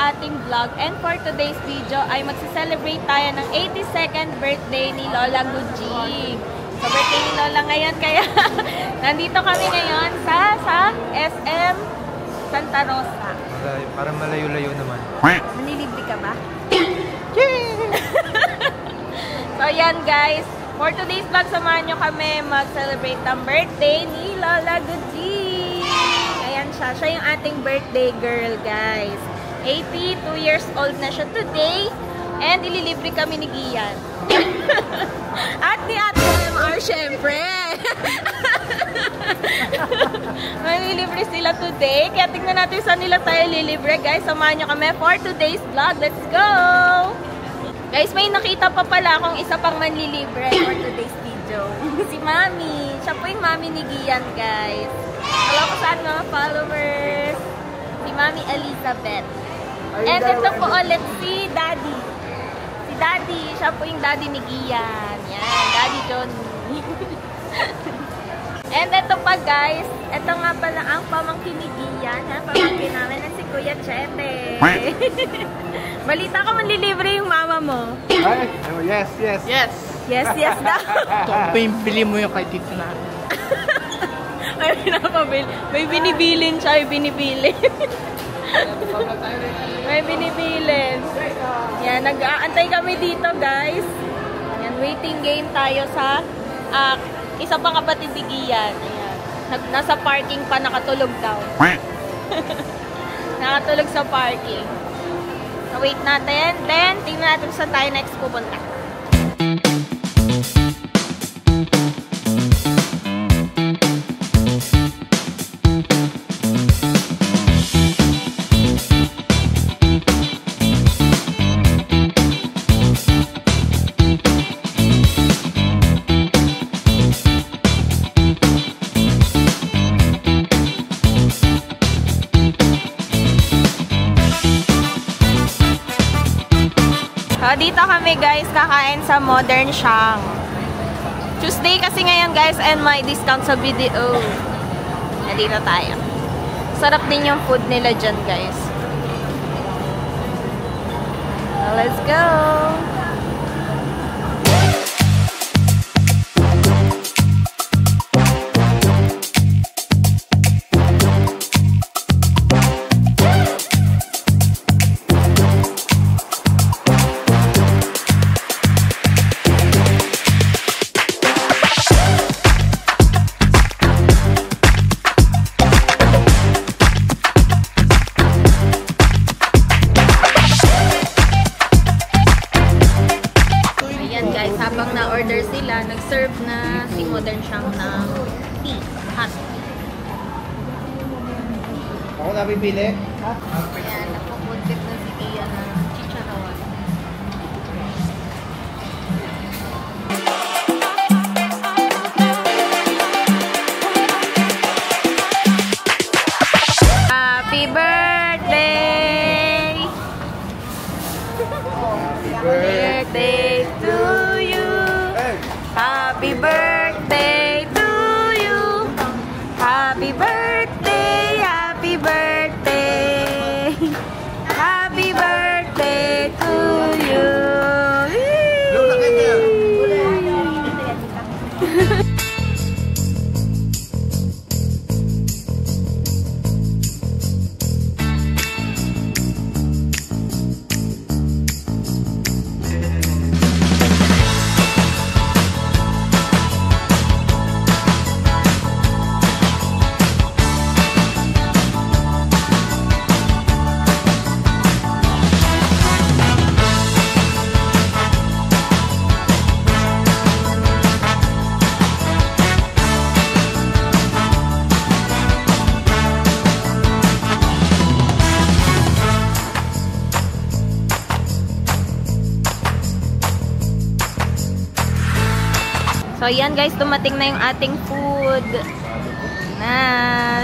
ating vlog. And for today's video ay magse-celebrate tayo ng 82nd birthday ni Lola Gujing. So birthday ni Lola ngayon kaya nandito kami ngayon sa SM Santa Rosa. Parang malayo-layo naman. Manilibre ka ba? So yan guys, for today's vlog samahan nyo kami mag-celebrate ng birthday ni Lola Gujing. Ayan siya. Siya yung ating birthday girl guys. 82 years old na siya today. And ililibre kami ni Gian. At ni Ate MR syempre. Malilibre sila today. Kaya tingnan natin saan nila tayo lilibre guys. Samahan nyo kami for today's vlog. Let's go! Guys, may nakita pa pala akong isa pang manlilibre for today's video. Si Mami. Siya po yung Mami ni Gian guys. Hello po sa mga followers. Si Mami Elizabeth. And ito po ulit si Daddy. Si Daddy. Siya po yung Daddy ni Gian. Yan. Daddy Johnny. And ito pa guys. Ito nga pala ang pamangkin ni Gian. Pamangkin namin na si Kuya Chete. Balita ko manlilibre yung mama mo. Ay, yes, yes. Yes. Yes, yes daw. Ito, bili mo yung kay tito natin. May pinapabili. May binibilin siya. May binibilin. May binibilin. Yan, nag-aantay kami dito guys. Yan, waiting game tayo sa isa pang kapatid ni Gian. Ayan. Nasa parking pa, nakatulog daw. Nakatulog sa parking. Na-wait natin. Then, tingnan natin saan tayo next pupunta. So, dito kami guys, kakain sa Modern Shang. Tuesday kasi ngayon guys, and may discount sa video. Dito tayo. Sarap din yung food nila dyan guys. So, let's go! Habang na-order sila, nag-serve na si Modern Shang ng tea. Hot. Ako na pipili? Ayan, napupundit na si Tia ng chicharon. Happy birthday! Happy birthday to Happy birthday to you. Happy birthday, happy birthday. Happy birthday to you. So, yan guys, dumating na yung ating food. Na.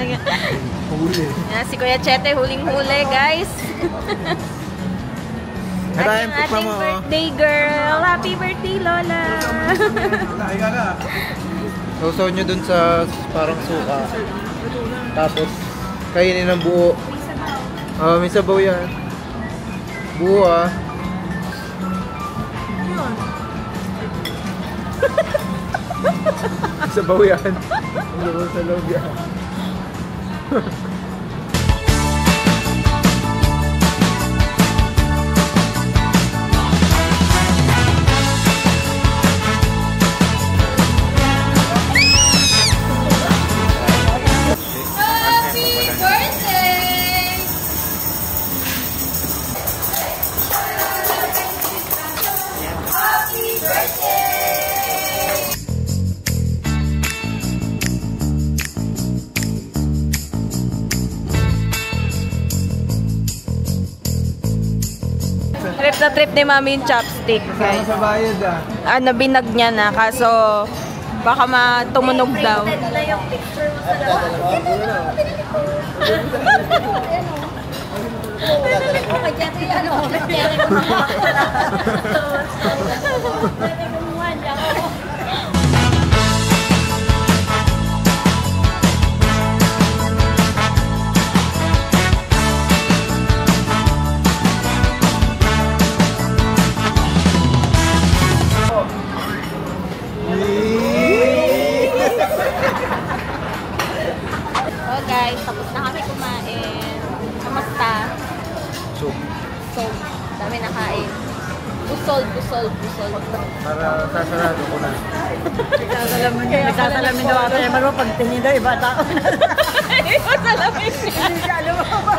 Huli. Yan, si Kuya Chete, huling-huli guys. At yung ating birthday girl. Happy birthday, Lola! Sausaw nyo dun sa parang suka. Tapos, kainin ng buo. May sabaw yan. Buwa. Sabaw yan. Sabaw sa loob yan. Trip na trip ni Mami yung chopstick, guys. Sa bayad ah. Ano, binag niya na, kaso baka matumunog daw. Oh guys, tapos na kami kumain. Kamusta? So, Dami nakain. Pusol. para sasarado ko na. Nagsasalamin daw ako. Ewan mo, pag tingin daw, iba tao. Masalamin niya. Hindi siya alam mo ba?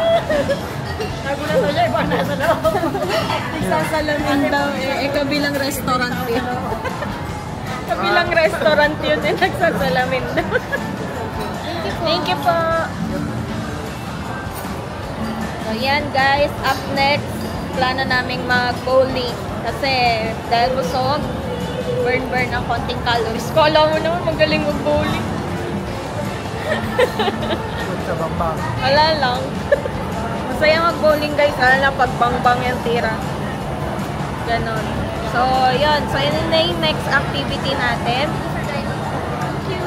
Nagulat na siya, iba nasa loob. Nagsasalamin daw kabilang restaurant yun. Kabilang restaurant yun nagsasalamin daw. Thank you po. So yan guys, up next, plano naming mag-bowling. Kasi dahil busog, burn ang konting calories. Kala mo naman magaling mag-bowling. Sa bambang. Wala lang. Masaya mag-bowling guys, lalo na pagbangbang yung tira. Ganon. So, yun. So, yun na yung next activity natin. Thank you.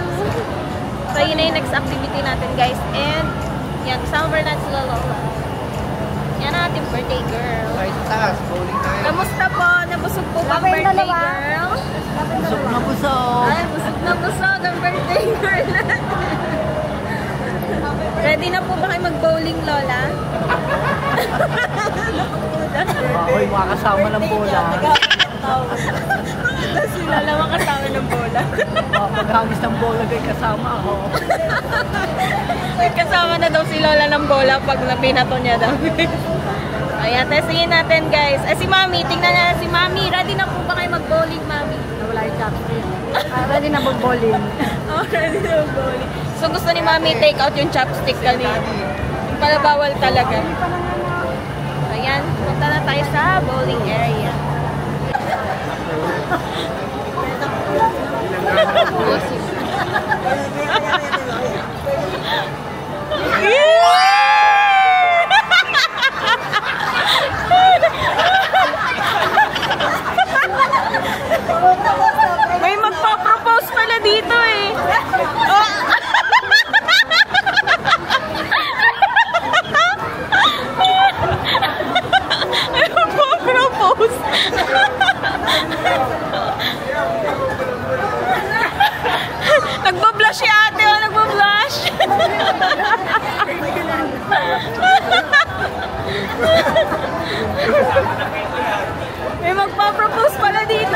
So, yun na yung next activity natin guys. And, yan, summer na sila Lola. Yan ang ating birthday girl. Ay, taas. Bowling tayo. Kamusta po? Nabusog po bang birthday girl? Busog na busog. Ay, busog na busog ang birthday girl natin. Ready na po ba kayo mag-bowling, Lola? Ako'y makasama ng bola. Sila lang ang kasama ng bola. Paghangis ng bola, kay kasama ako. Kasama na daw si Lola ng bola pag napinato niya daw. Ayan, testingin natin guys. Si Mami, tingnan na si Mami. Ready na po ba kayo mag-bowling, Mami? Wala yung chopstick. Ready na mag-bowling. Oh, ready na mag-bowling. So gusto ni Mami take out yung chopstick kanina. Yung pala bawal talaga. Ayan, punta na tayo sa bowling area. May magpa-propose pala dito eh. Oh. May magpa-propose. Nagbablush si ate, oh, nagbablush. May magpa-propose pala dito.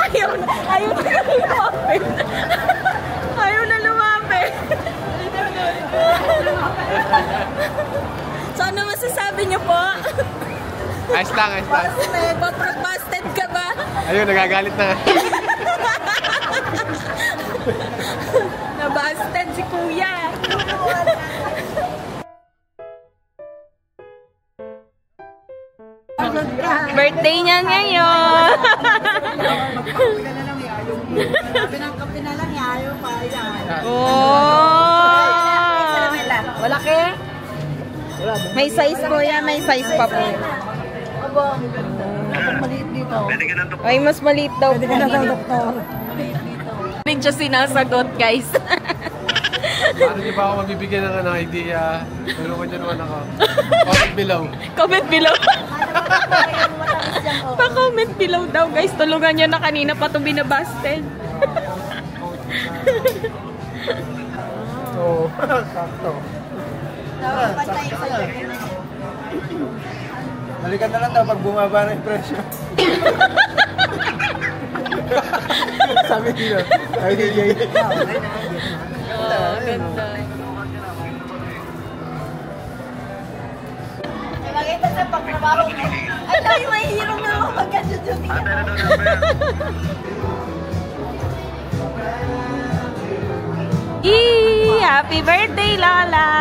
Ayaw na lumapit. Ayaw na lumapit. So, ano masasabi niyo po? Ayos lang. Busted ka ba? Ayun, nagagalit na. Nabusted si Kuya. Birthday niya ngayon. Pinangkapi na lang, ayaw pa yan. Oh! Malaki? May size po yan, may size pa po. Aba, ang ganda. Kapag maliit dito. Ay, mas maliit daw po. Pwede ka na daw doktor. Hindi siya sinasagot, guys. Paano niyo ba ako mabibigyan ng idea? Tulungan niyo naman ako. Comment below. Comment below. Pa-comment below daw guys. Tulungan niyo na kanina pa ito binabasted. Oo. Sakto. Balikan na lang daw pag bumaba na yung presyo. Sabi niyo. Sabi ni Jay. Ganda. Makita sa pagtrabaho mo. Ay, dahil may hirong na ako magka-duty ka. Yee! Happy birthday, Lola!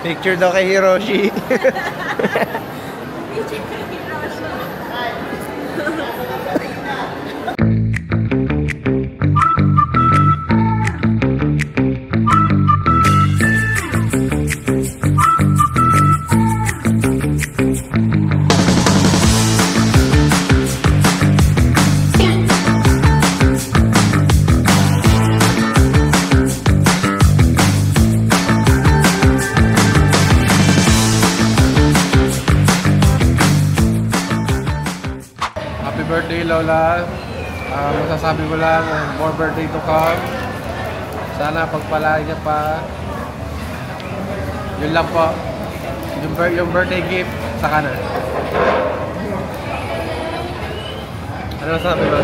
Picture daw kay Hiroshi. Happy birthday, Lola. Masasabi ko lang, more birthday to come. Sana pagpalain niya pa. Yun lang po. Yung birthday gift, saka na. Ano sabi mo?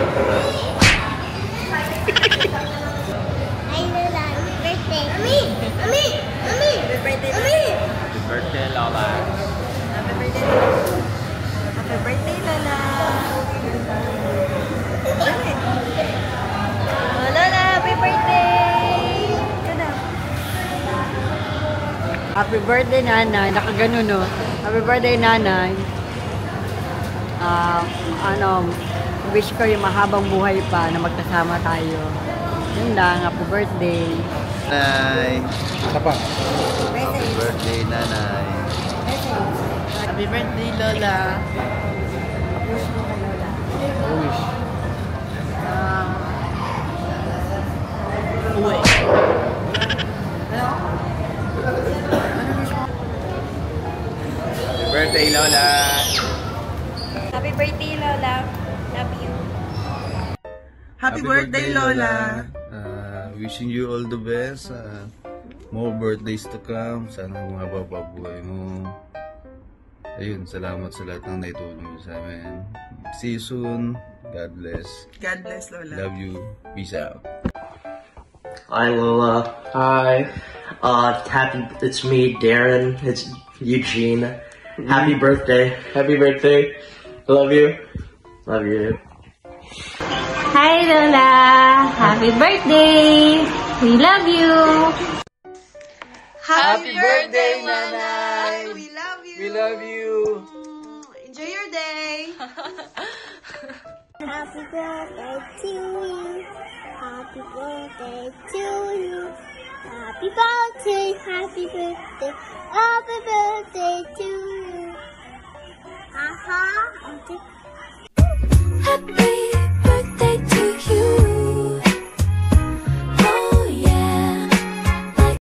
Ay, Lola, happy birthday. Mami! Mami! Mami! Happy birthday, Mami! Happy birthday, Lola. Happy birthday. Happy birthday, Lola. Oh, Lola, happy birthday! Happy birthday, Nanay. Nakagano, no? Happy birthday, Nanay. Wish ko yung mahabang buhay pa na magkasama tayo. Yun lang, happy birthday. Nanay. Isa pa. Happy birthday, Nanay. Happy birthday, Lola. Wish. Uwi. Happy birthday, Lola. Happy birthday, Lola. Love you. Happy birthday, Lola. Wishing you all the best. More birthdays to come. Sana mga papabuhay mo. Ayun, salamat sa lahat ng naitulong mo sa amin. See you soon. God bless. God bless, Lola. Love you. Peace out. Hi Lola. Hi. It's me, Darren. It's Eugene. Happy birthday. Happy birthday. Love you. Love you. Hi, Lola. Happy birthday. We love you. Happy birthday, Nanay. We love you. We love you. Enjoy your day. Happy birthday to you. Happy birthday to you. Happy birthday, happy birthday, happy birthday to you. Happy